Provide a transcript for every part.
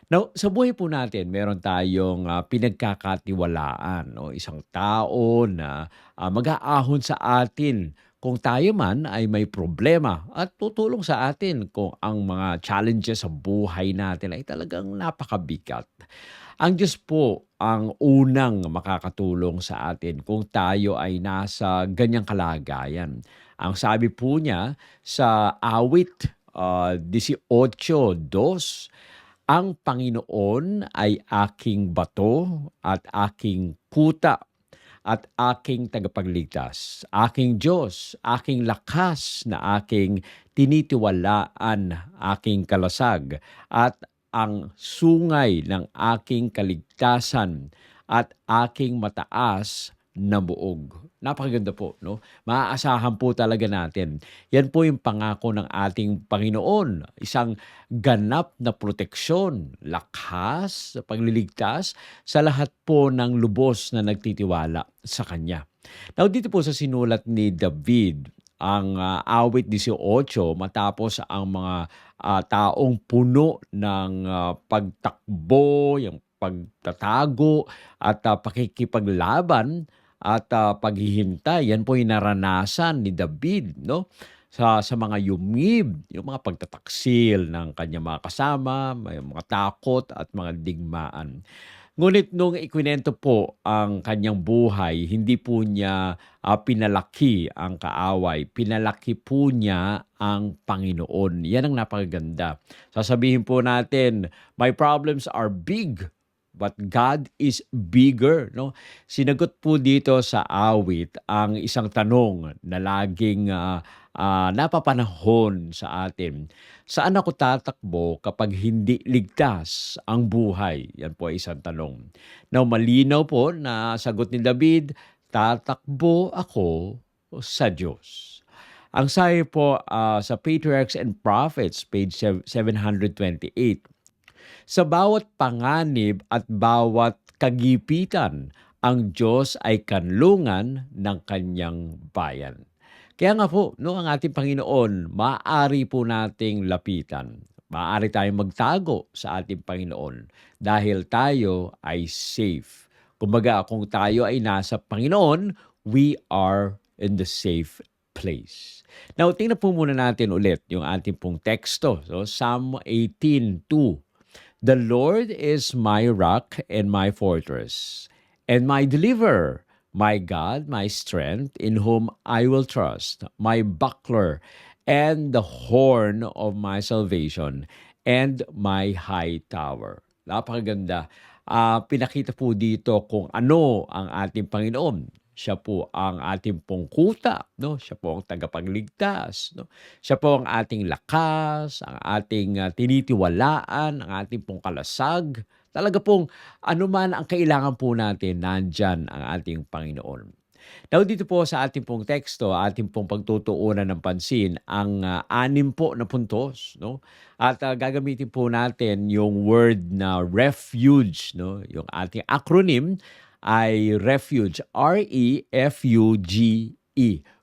Now, sa buhay po natin meron tayong, pinagkakatiwalaan 'no, isang tao na, mag-aahon sa atin kung tayo man ay may problema at tutulong sa atin kung ang mga challenges sa buhay natin ay talagang napakabigat. Ang Diyos po ang unang makakatulong sa atin kung tayo ay nasa ganyang kalagayan. Ang sabi po niya sa awit, 18:2, "Ang Panginoon ay aking bato at aking kuta at aking tagapagligtas, aking Diyos, aking lakas na aking tinitiwalaan, aking kalasag, at ang sungay ng aking kaligtasan at aking mataas na buog." Napakaganda po, no? Maaasahan po talaga natin. Yan po yung pangako ng ating Panginoon. Isang ganap na proteksyon, lakas, pagliligtas sa lahat po ng lubos na nagtitiwala sa Kanya. Now dito po sa sinulat ni David, ang awit 18, matapos ang mga taong puno ng pagtakbo, yung pagtatago at pakikipaglaban at paghihintay. Yan po yung naranasan ni David, no? Sa mga yumib, yung mga pagtataksil ng kanyang mga kasama, may mga takot at mga digmaan. Ngunit nung ikwinento po ang kanyang buhay, hindi po niya pinalaki ang kaaway, pinalaki po niya ang Panginoon. Yan ang napakaganda. Sasabihin po natin, my problems are big, but God is bigger, no? Sinagot po dito sa awit ang isang tanong na laging napapanahon sa atin. Saan ako tatakbo kapag hindi ligtas ang buhay? Yan po ay isang tanong. Now, malinaw po na sagot ni David, tatakbo ako sa Diyos. Ang sabi po sa Patriarchs and Prophets, page 728, sa bawat panganib at bawat kagipitan, ang Diyos ay kanlungan ng kanyang bayan. Kaya nga po, no, ang ating Panginoon, maaari po nating lapitan. Maaari tayong magtago sa ating Panginoon dahil tayo ay safe. Kumbaga, kung tayo ay nasa Panginoon, we are in the safe place. Now, tingnan po muna natin ulit yung ating pong teksto. So, Psalm 18:2. The Lord is my rock and my fortress, and my deliverer, my God, my strength, in whom I will trust, my buckler, and the horn of my salvation, and my high tower. Napakaganda. Pinakita po dito kung ano ang ating Panginoon. Siya po ang ating pong kuta, no? Siya po ang tagapagligtas, no? Siya po ang ating lakas, ang ating tinitiwalaan, ang ating pong kalasag. Talaga pong anuman ang kailangan po natin, nandyan ang ating Panginoon. Now dito po sa ating pong teksto, ating pong pagtutuunan ng pansin ang 6 po na puntos, no? At gagamitin po natin yung word na refuge, no? Yung ating acronym ay refuge, R-E-F-U-G-E,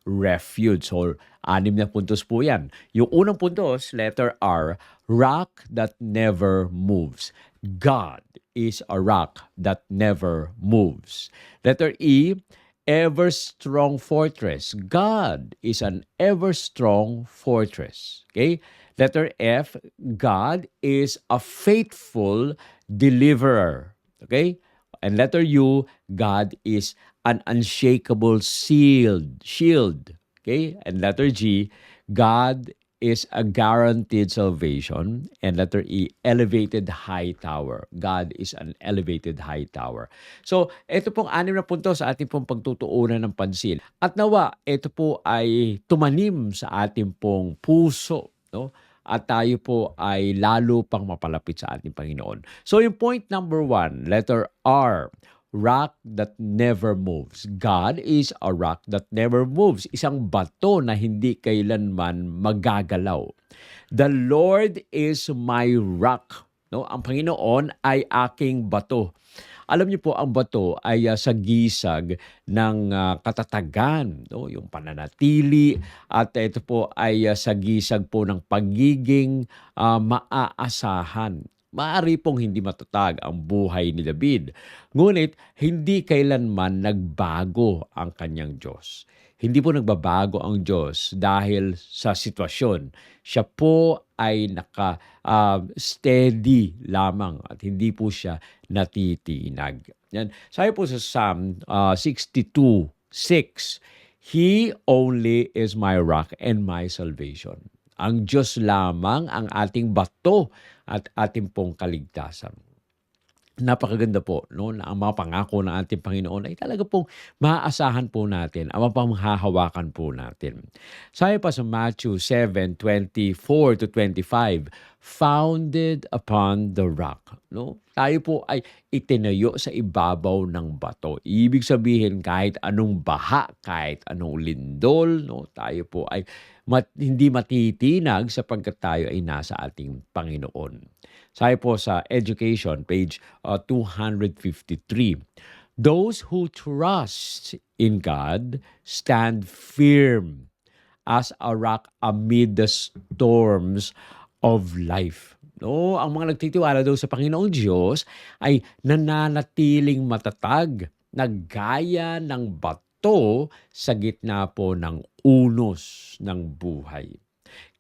refuge. So, 6 na puntos po yan. Yung unang puntos, letter R, rock that never moves. God is a rock that never moves. Letter E, ever strong fortress. God is an ever strong fortress. Okay? Letter F, God is a faithful deliverer. Okay? And letter U, God is an unshakable shield. Okay? And letter G, God is a guaranteed salvation. And letter E, elevated high tower. God is an elevated high tower. So, ito pong 6 na punto sa ating pong pagtutuunan ng pansin. At nawa, ito po ay tumanim sa ating pong puso, no? At tayo po ay lalo pang mapalapit sa ating Panginoon. So yung point number 1, letter R, rock that never moves. God is a rock that never moves. Isang bato na hindi kailanman magagalaw. The Lord is my rock. No? Ang Panginoon ay aking bato. Alam niyo po, ang bato ay sagisag ng katatagan, no? Yung pananatili, at ito po ay sagisag po ng pagiging maaasahan. Maaari pong hindi matatag ang buhay ni David, ngunit hindi kailanman nagbago ang kanyang Diyos. Hindi po nagbabago ang Diyos dahil sa sitwasyon. Siya po ay steady lamang at hindi po siya natitinag. Yan. Sabi po sa Psalm 62:6, He only is my rock and my salvation. Ang Diyos lamang ang ating bato at ating pong kaligtasan. Napakaganda po, no, na ang mga pangako ng ating Panginoon ay talaga pong maaasahan po natin, ang mapanghahawakan po natin. Sabi pa sa Matthew 7:24-25, founded upon the rock. No? Tayo po ay itinayo sa ibabaw ng bato. Ibig sabihin kahit anong baha, kahit anong lindol, no, tayo po ay hindi matitinag sapagkat tayo ay nasa ating Panginoon. Sabi po sa Education, page 253, those who trust in God stand firm as a rock amid the storms of life. No, ang mga nagtitiwala daw sa Panginoong Diyos ay nananatiling matatag na gaya ng bato sa gitna po ng unos ng buhay.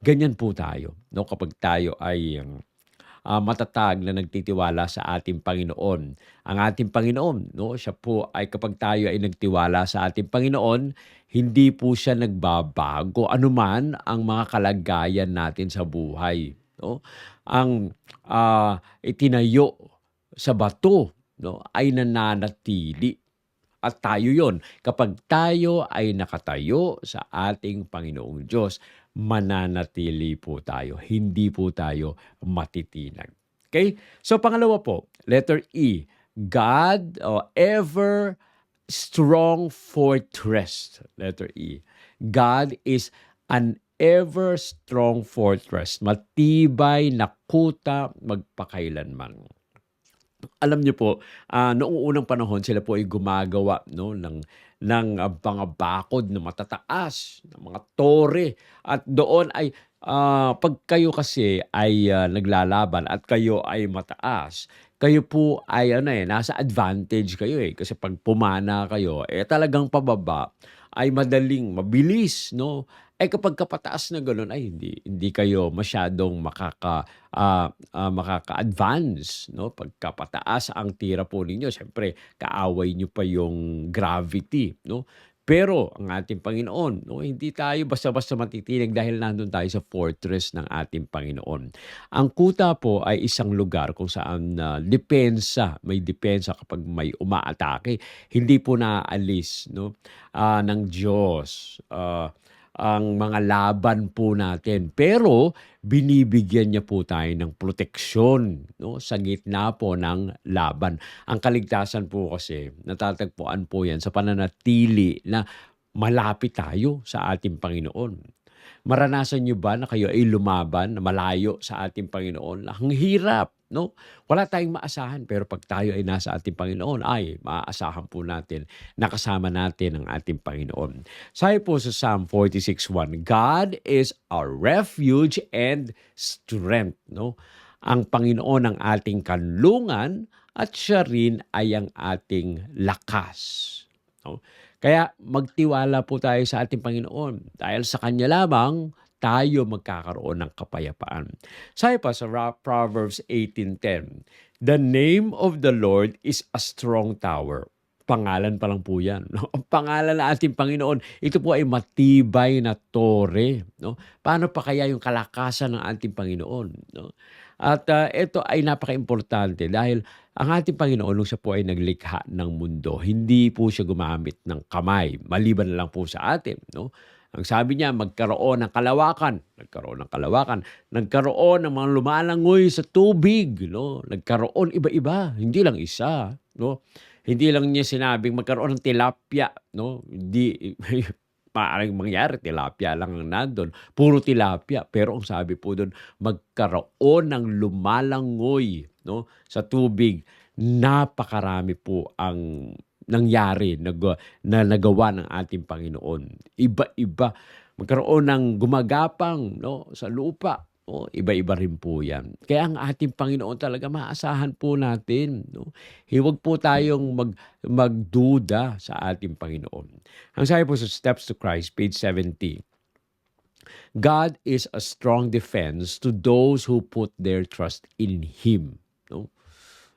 Ganyan po tayo, no, kapag tayo ay matatag na nagtitiwala sa ating Panginoon. Ang ating Panginoon, no, siya po ay kapag tayo ay nagtiwala sa ating Panginoon, hindi po siya nagbabago anuman ang mga kalagayan natin sa buhay. No? Ang itinayo sa bato, no, ay nananatili. At tayo yon. Kapag tayo ay nakatayo sa ating Panginoong Diyos, mananatili po tayo. Hindi po tayo matitinag. Okay? So pangalawa po, letter E, God, ever strong fortress. Letter E. God is an ever strong fortress. Matibay na kuta magpakailanman. Alam niyo po, noong unang panahon sila po ay gumagawa, no, ng mga bakod na matataas, ng mga tore. At doon ay, 'pag kayo kasi ay, naglalaban at kayo ay mataas, kayo po ay nasa advantage kayo, eh. Kasi 'pag pumana kayo, talagang pababa ay mabilis, 'no. Kapag pataas na gano'n ay hindi kayo masyadong makaka-advance, 'no. Pagka pataas ang tira po ninyo siyempre kaaway niyo pa yung gravity, 'no. Pero ang ating Panginoon, 'no, hindi tayo basta-basta matitinig dahil nandun tayo sa fortress ng ating Panginoon. Ang kuta po ay isang lugar kung saan may depensa kapag may umaatake. Hindi po naaalis, no, ng Diyos, ang mga laban po natin. Pero binibigyan niya po tayo ng proteksyon, no, sa gitna po ng laban. Ang kaligtasan po kasi natatagpuan po 'yan sa pananatili na malapit tayo sa ating Panginoon. Maranasan niyo ba na kayo ay lumaban na malayo sa ating Panginoon? Ang hirap, no? Wala tayong maasahan pero 'pag tayo ay nasa ating Panginoon ay maaasahan po natin na kasama natin ang ating Panginoon. Sabi po sa Psalm 46:1, God is our refuge and strength, no? Ang Panginoon ang ating kanlungan at siya rin ay ang ating lakas, no? Kaya magtiwala po tayo sa ating Panginoon dahil sa Kanya lamang tayo magkakaroon ng kapayapaan. Sabi pa sa Proverbs 18:10, the name of the Lord is a strong tower. Pangalan pa lang po yan. No? Ang pangalan ng ating Panginoon, ito po ay matibay na tore. No? Paano pa kaya yung kalakasan ng ating Panginoon? No? At ito ay napaka-importante dahil ang ating Panginoon nung siya po ay naglikha ng mundo, hindi po siya gumamit ng kamay, maliban na lang po sa atin. No? Ang sabi niya, magkaroon ng kalawakan. Nagkaroon ng kalawakan. Nagkaroon ng mga lumalangoy sa tubig. No? Nagkaroon iba-iba, hindi lang isa. No? Hindi lang niya sinabing magkaroon ng tilapia. No? Hindi, maaaring mangyari, tilapia lang ang nandun. Puro tilapia. Pero ang sabi po doon, magkaroon ng lumalangoy, no, sa tubig. Napakarami po ang nangyari na nagawa ng ating Panginoon. Iba-iba. Magkaroon ng gumagapang, no, sa lupa. Oh, iba-iba rin po 'yan. Kaya ang ating Panginoon talaga maaasahan po natin, 'no. Huwag po tayong magduda sa ating Panginoon. Ang sabi po sa Steps to Christ, page 70, God is a strong defense to those who put their trust in Him, 'no.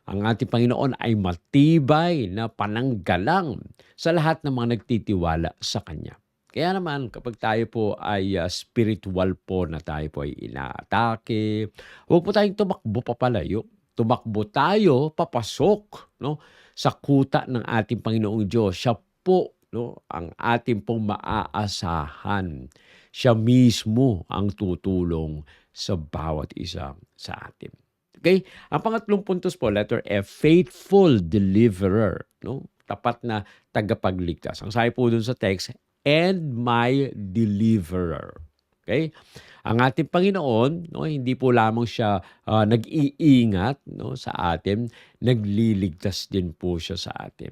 Ang ating Panginoon ay matibay na pananggalang sa lahat ng mga nagtitiwala sa Kanya. Kaya naman kapag tayo po ay spiritual po na tayo po ay inaatake, huwag po tayong tumakbo papalayo. Tumakbo tayo papasok, no, sa kuta ng ating Panginoong Diyos. Siya po, no, ang ating pong maaasahan. Siya mismo ang tutulong sa bawat isa sa atin. Okay? Ang pangatlong puntos po, letter F, faithful deliverer, no? Tapat na tagapagligtas. Ang sabi po dun sa text, and my deliverer. Okay? Ang ating Panginoon, no, hindi po lamang siya nag-iingat, no, sa atin, nagliligtas din po siya sa atin.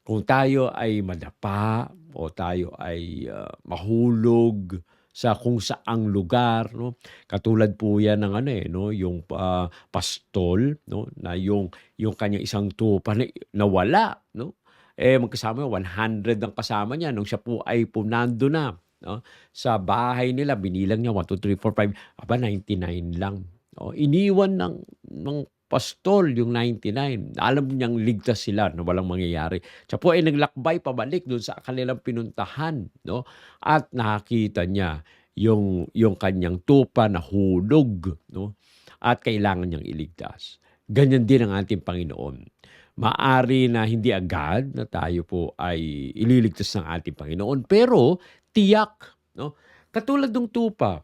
Kung tayo ay madapa o tayo ay mahulog sa kung saang lugar, no? Katulad po 'yan ng ano, no, yung pastol, no, na yung kanyang isang tupa na nawala, no? Magkasama 100 ang kasama niya nung siya po ay pumando na, no, sa bahay nila. Binilang niya 1, 2, 3, 4, 5, 99 lang. Oh, iniwan ng pastol yung 99. Alam niyang ligtas sila na walang mangyayari. Siya po ay naglakbay pabalik doon sa kanilang pinuntahan, no? At nakita niya yung kanyang tupa na hulog, no? At kailangan niyang iligtas. Ganyan din ang ating Panginoon. Maari na hindi agad na tayo po ay ililigtas ng ating Panginoon, pero tiyak, no? Katulad ng tupa,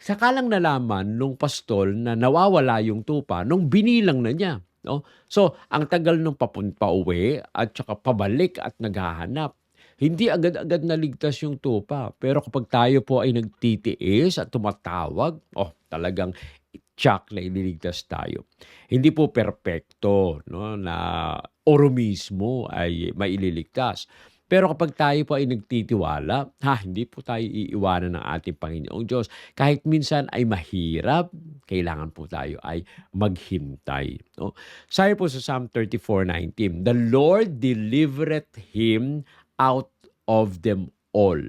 saka lang nalaman nung pastol na nawawala yung tupa nung binilang na niya, no? So, ang tagal nung pauwi at saka pabalik at naghahanap. Hindi agad-agad naligtas yung tupa. Pero kapag tayo po ay nagtitiis at tumatawag, talagang tiyak na ililigtas tayo. Hindi po perpekto, no, na oro mismo ay maililigtas. Pero kapag tayo po ay nagtitiwala, hindi po tayo iiwanan ng ating Panginoong Diyos. Kahit minsan ay mahirap, kailangan po tayo ay maghintay, no? Sabi po sa Psalm 34:19, "The Lord delivereth him out of them all."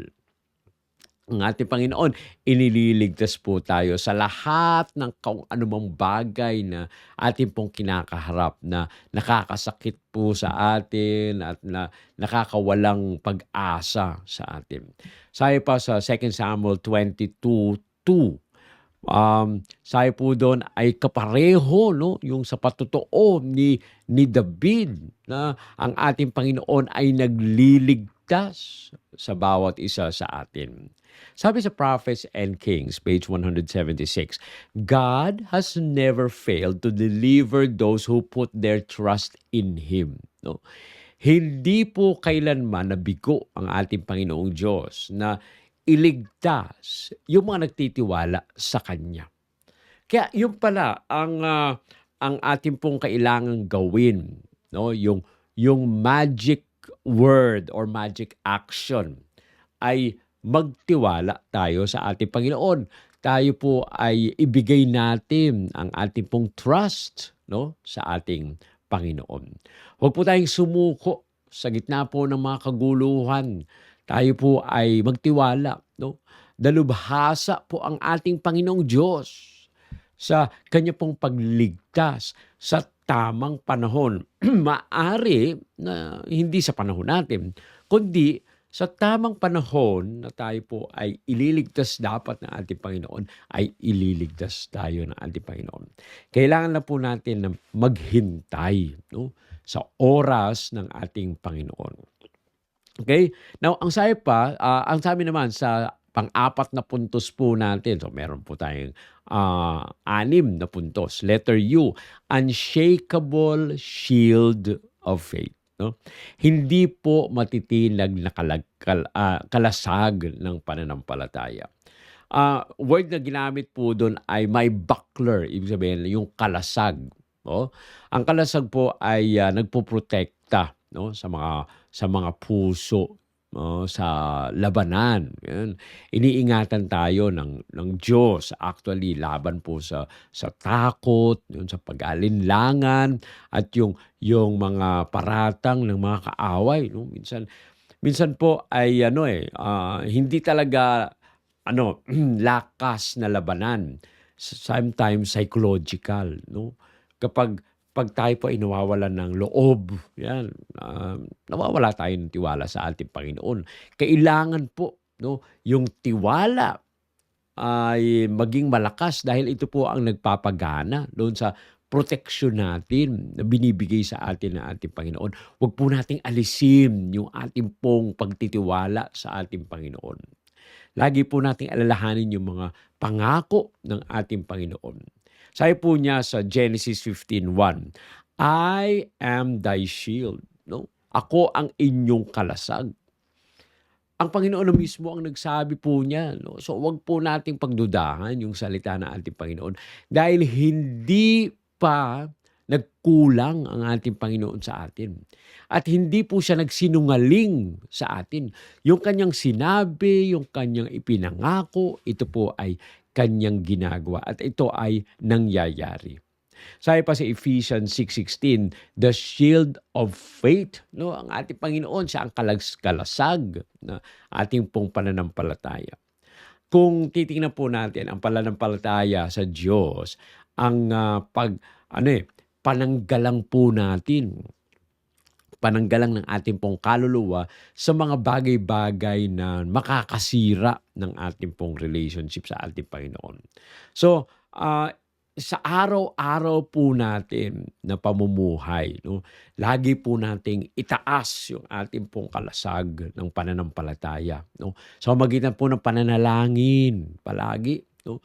Ang ating Panginoon, inililigtas po tayo sa lahat ng kung anumang bagay na ating pong kinakaharap na nakakasakit po sa atin at na nakakawalang pag-asa sa atin. Sabi pa sa 2 Samuel 22:2, sabi po doon ay kapareho, no, yung sa patotoo ni David na ang ating Panginoon ay nagliligtas sa bawat isa sa atin. Sabi sa Prophets and Kings, page 176, God has never failed to deliver those who put their trust in Him, no? Hindi po kailanman nabigo ang ating Panginoong Diyos na iligtas yung mga nagtitiwala sa Kanya. Kaya yun pala ang ating pong kailangang gawin, no? Yung magic word or magic action ay magtiwala tayo sa ating Panginoon. Tayo po ay ibigay natin ang ating pong trust, no, sa ating Panginoon. Huwag po tayong sumuko sa gitna po ng mga kaguluhan. Tayo po ay magtiwala, no? Dalubhasa po ang ating Panginoong Diyos sa Kanya pong pagligtas sa tamang panahon. Maari na hindi sa panahon natin, kundi sa tamang panahon na tayo po ay ililigtas dapat ng ating Panginoon, ay ililigtas tayo ng ating Panginoon. Kailangan na po natin na maghintay, no, sa oras ng ating Panginoon. Okay? Now, ang sabi naman sa pang-apat na puntos po natin, so meron po tayong 6 na puntos. Letter U, unshakable shield of faith. No? Hindi po matitinag na kalasag ng pananampalataya. Word na ginamit po doon ay may buckler, ibig sabihin yung kalasag. No? Ang kalasag po ay nagpoprotekta, no, sa mga puso sa labanan, 'yan. Iniingatan tayo ng Diyos actually laban po sa takot, yun sa pag-aalinlangan at yung mga paratang ng mga kaaway 'no. Minsan minsan po ay ano, hindi talaga ano, lakas na labanan. Sometimes psychological 'no. Kapag 'pag tayo po ay nawawalan ng loob, 'yan, nawawala tayo ng tiwala sa ating Panginoon. Kailangan po 'no, yung tiwala ay maging malakas dahil ito po ang nagpapagana doon sa proteksyon natin na binibigay sa atin ng ating Panginoon. Huwag po nating alisin yung ating pong pagtitiwala sa ating Panginoon. Lagi po nating alalahanin yung mga pangako ng ating Panginoon. Sabi po niya sa Genesis 15:1, I am thy shield. No? Ako ang inyong kalasag. Ang Panginoon na mismo ang nagsabi po niya. No? So wag po nating pagdudahan yung salita ng ating Panginoon dahil hindi pa nagkulang ang ating Panginoon sa atin. At hindi po siya nagsinungaling sa atin. Yung kanyang sinabi, yung kanyang ipinangako, ito po ay kanyang ginagawa at ito ay nangyayari. Sabi pa sa Ephesians 6:16, the shield of faith, no, ang ating Panginoon siya ang kalasag na ating pong pananampalataya. Kung titingnan po natin ang pananampalataya sa Diyos, ang pananggalang po natin, pananggalang ng ating pong kaluluwa sa mga bagay-bagay na makakasira ng ating pong relationship sa ating Panginoon. So, sa araw-araw po natin na pamumuhay, no, lagi po nating itaas yung ating pong kalasag ng pananampalataya, no. Sa pamamagitan po ng pananalangin palagi, no.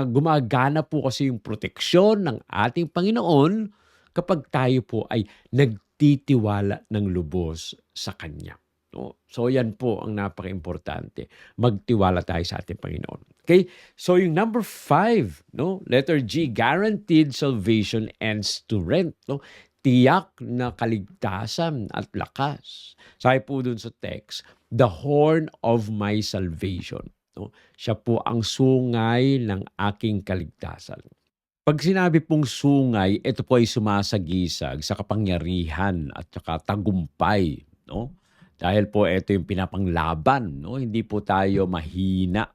Gumagana po kasi yung proteksyon ng ating Panginoon kapag tayo po ay nagtitiwala ng lubos sa Kanya, no. So yan po ang napakaimportante, magtiwala tayo sa ating Panginoon. Okay? So yung number 5, no? Letter G, guaranteed salvation and strength, no? Tiyak na kaligtasan at lakas. Sabi po dun sa text, the horn of my salvation, no? Siya po ang sungay ng aking kaligtasan. Pag sinabi pong sungay, ito po ay sumasagisag sa kapangyarihan at saka tagumpay, no? Dahil po ito yung pinapanglaban, no? Hindi po tayo mahina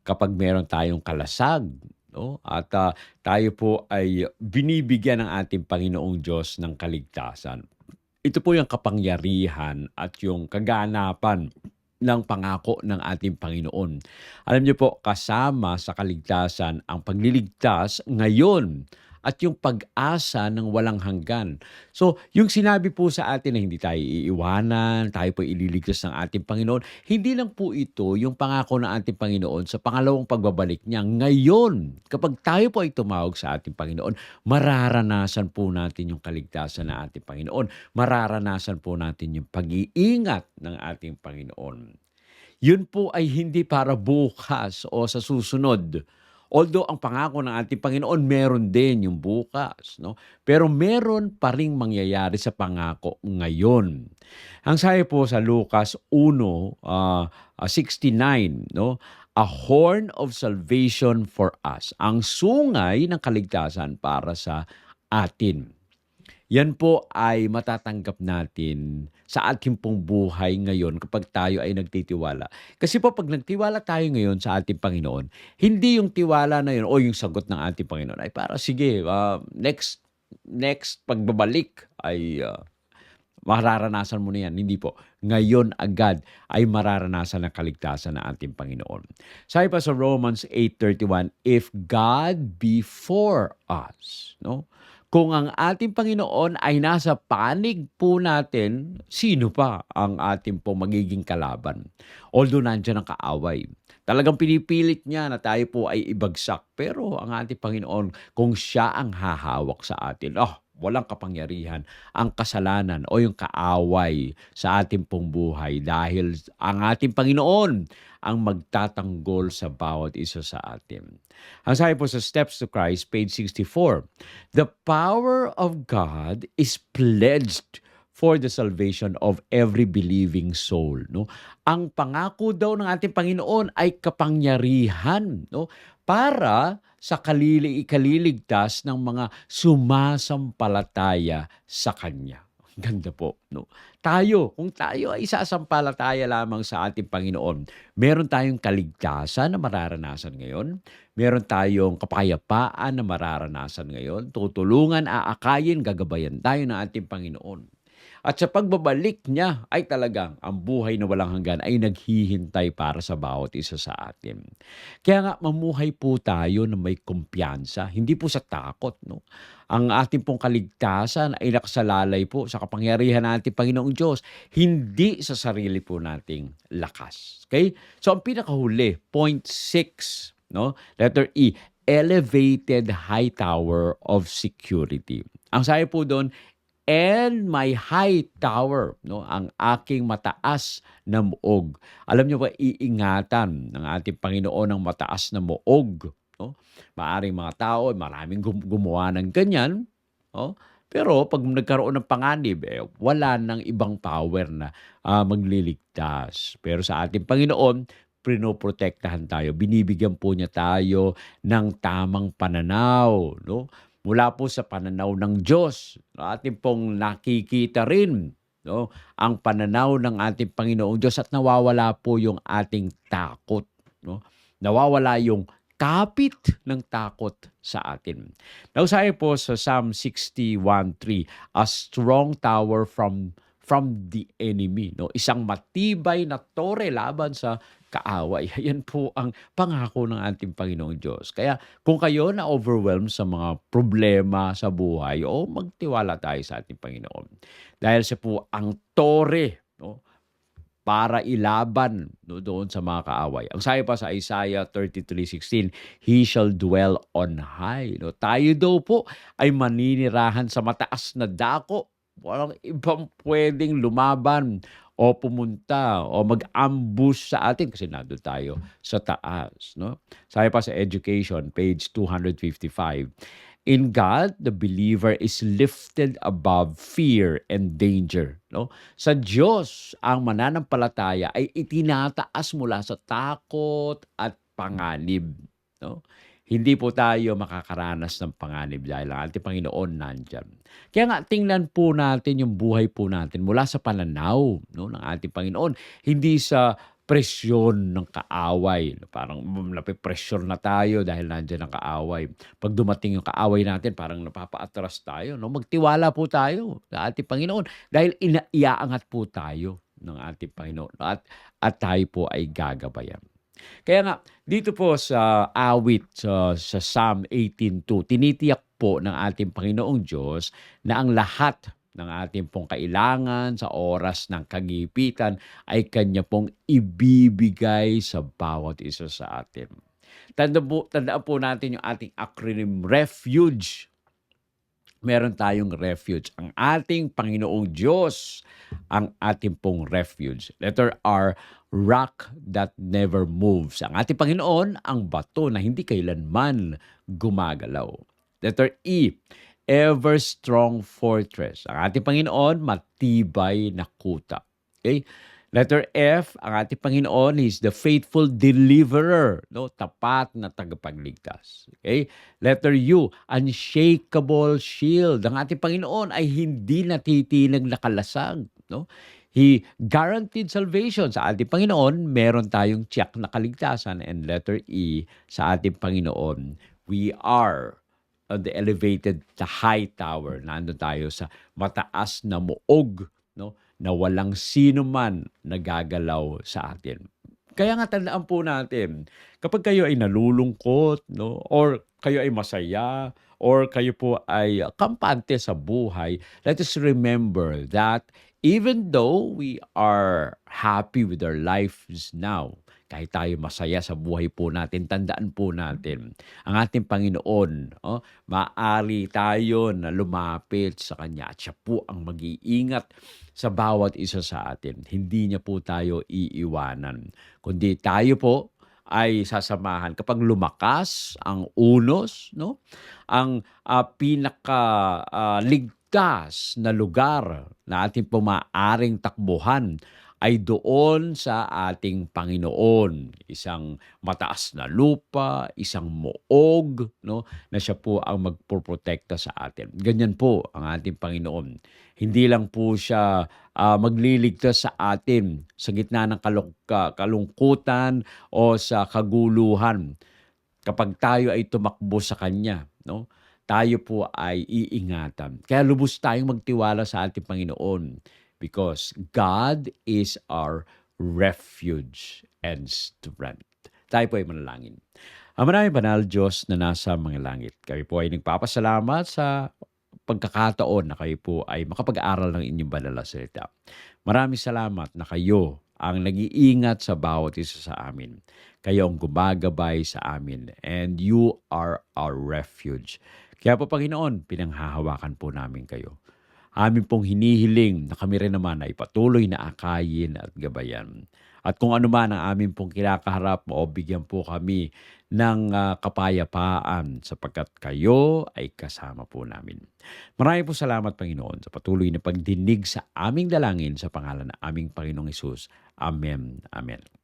kapag meron tayong kalasag, no? At tayo po ay binibigyan ng ating Panginoong Diyos ng kaligtasan. Ito po yung kapangyarihan at yung kaganapan ng pangako ng ating Panginoon. Alam niyo po, kasama sa kaligtasan ang pagliligtas ngayon at yung pag-asa ng walang hanggan. So, yung sinabi po sa atin na hindi tayo iiwanan, tayo po ililigtas ng ating Panginoon, hindi lang po ito yung pangako ng ating Panginoon sa pangalawang pagbabalik niya. Ngayon, kapag tayo po ay tumawag sa ating Panginoon, mararanasan po natin yung kaligtasan ng ating Panginoon. Mararanasan po natin yung pag-iingat ng ating Panginoon. Yun po ay hindi para bukas o sa susunod. Although ang pangako ng ating Panginoon meron din yung bukas, no? Pero meron pa ring mangyayari sa pangako ngayon. Ang sabi po sa Lucas 1:69, no? A horn of salvation for us. Ang sungay ng kaligtasan para sa atin. Yan po ay matatanggap natin sa ating pong buhay ngayon kapag tayo ay nagtitiwala. Kasi po pag nagtiwala tayo ngayon sa ating Panginoon, hindi yung tiwala na yun o yung sagot ng ating Panginoon ay para sige, next pagbabalik ay mararanasan mo na yan. Hindi po. Ngayon agad ay mararanasan ang kaligtasan ng ating Panginoon. Sabi pa sa Romans 8:31, if God be for us, no? Kung ang ating Panginoon ay nasa panig po natin, sino pa ang ating po magiging kalaban? Although nandiyan ang kaaway. Talagang pinipilit niya na tayo po ay ibagsak. Pero ang ating Panginoon, kung siya ang hahawak sa atin, walang kapangyarihan ang kasalanan o yung kaaway sa ating pong buhay dahil ang ating Panginoon ang magtatanggol sa bawat isa sa atin. Ang sabi po sa Steps to Christ, page 64, the power of God is pledged for the salvation of every believing soul, no? Ang pangako daw ng ating Panginoon ay kapangyarihan, no? Para sa ikaliligtas ng mga sumasampalataya sa Kanya. Ganda po, no? Kung tayo ay isasampalataya lamang sa ating Panginoon, meron tayong kaligtasan na mararanasan ngayon, meron tayong kapayapaan na mararanasan ngayon, tutulungan, aakayin, gagabayan tayo ng ating Panginoon. At sa pagbabalik niya ay talagang ang buhay na walang hanggan ay naghihintay para sa bawat isa sa atin. Kaya nga mamuhay po tayo na may kumpiyansa, hindi po sa takot, no? Ang ating pong kaligtasan ay nakasalalay po sa kapangyarihan ng ating Panginoong Diyos, hindi sa sarili po nating lakas. Okay? So ang pinakahuli, point 6, no? Letter E, elevated high tower of security. Ang sabi po doon, and my high tower, no, ang aking mataas na muog. Alam niyo ba, iingatan ng ating Panginoon ang mataas na muog, no? Maaring mga tao, maraming gumawa ng ganyan, no? Pero pag nagkaroon ng panganib, wala nang ibang power na magliligtas. Pero sa ating Panginoon, pinoprotektahan tayo. Binibigyan po niya tayo ng tamang pananaw, no? Mula po sa pananaw ng Diyos. Atin pong nakikita rin, no, ang pananaw ng ating Panginoong Diyos at nawawala po yung ating takot. No? Nawawala yung kapit ng takot sa atin. Nausahay po sa Psalm 61:3, a strong tower from the enemy, no? Isang matibay na tore laban sa kaaway. Yan po ang pangako ng ating Panginoong Diyos. Kaya kung kayo na overwhelmed sa mga problema sa buhay, magtiwala tayo sa ating Panginoon. Dahil siya po ang tore, no, para ilaban, no, doon sa mga kaaway. Ang sabi pa sa Isaiah 33:16, He shall dwell on high. No? Tayo daw po ay maninirahan sa mataas na dako. Walang ibang pwedeng lumaban o pumunta o mag-ambush sa atin kasi nandun tayo sa taas. No? Sabi pa sa Education, page 255, in God, the believer is lifted above fear and danger. No? Sa Diyos, ang mananampalataya ay itinataas mula sa takot at panganib. No? Hindi po tayo makakaranas ng panganib dahil ang ating Panginoon nandyan. Kaya nga, tingnan po natin yung buhay po natin mula sa pananaw, no, ng ating Panginoon. Hindi sa presyon ng kaaway. Parang napipressure na tayo dahil nandyan ang kaaway. Pag dumating yung kaaway natin, parang napapaatras tayo. No? Magtiwala po tayo sa ating Panginoon dahil iaangat po tayo ng ating Panginoon at tayo po ay gagabayan. Kaya nga, dito po sa awit sa Psalm 18:2, tinitiyak po ng ating Panginoong Diyos na ang lahat ng ating pong kailangan sa oras ng kagipitan ay Kanya pong ibibigay sa bawat isa sa atin. Tandaan po natin yung ating acronym refuge. Meron tayong refuge. Ang ating Panginoong Diyos, ang ating pong refuge. Letter R, rock that never moves. Ang ating Panginoon, ang bato na hindi kailanman gumagalaw. Letter E, ever strong fortress. Ang ating Panginoon, matibay na kuta. Okay? Letter F, ang ating Panginoon is the faithful deliverer, no? Tapat na tagapagligtas. Okay? Letter U, unshakable shield. Ang ating Panginoon ay hindi natitinag na kalasag, no? He guaranteed salvation. Sa ating Panginoon, meron tayong tiyak na kaligtasan. And letter E, sa ating Panginoon, we are the elevated, the high tower. Nandun tayo sa mataas na muog, no, na walang sino man nagagalaw sa atin. Kaya nga tandaan po natin, kapag kayo ay nalulungkot, no, or kayo ay masaya, or kayo po ay kampante sa buhay, let us remember that even though we are happy with our lives now, kahit tayo masaya sa buhay po natin, tandaan po natin, ang ating Panginoon, maaari tayo na lumapit sa Kanya at siya po ang mag-iingat sa bawat isa sa atin. Hindi niya po tayo iiwanan, kundi tayo po ay sasamahan kapag lumakas ang unos, no? Ang pinaka ligtas na lugar na ating po maaaring takbuhan ay doon sa ating Panginoon. Isang mataas na lupa, isang muog, no, na siya po ang magpoprotekta sa atin. Ganyan po ang ating Panginoon. Hindi lang po siya magliligtas sa atin sa gitna ng kalungkutan o sa kaguluhan. Kapag tayo ay tumakbo sa Kanya, no, tayo po ay iingatan. Kaya lubos tayong magtiwala sa ating Panginoon because God is our refuge and strength. Tayo po ay manalangin. Ang maraming banal Diyos na nasa mga langit, kami po ay nagpapasalamat sa pagkakataon na kayo po ay makapag-aral ng inyong banal na salita. Maraming salamat na kayo ang nag-iingat sa bawat isa sa amin. Kayo ang gumagabay sa amin and you are our refuge. Kaya po Panginoon, pinanghahawakan po namin kayo. Amin pong hinihiling na kami rin naman ay patuloy na akayin at gabayan. At kung ano man ang amin pong kinakaharap, maobigyan po kami ng kapayapaan sapagkat kayo ay kasama po namin. Maraming po salamat Panginoon sa patuloy na pagdinig sa aming dalangin sa pangalan ng aming Panginoong Hesus. Amen. Amen.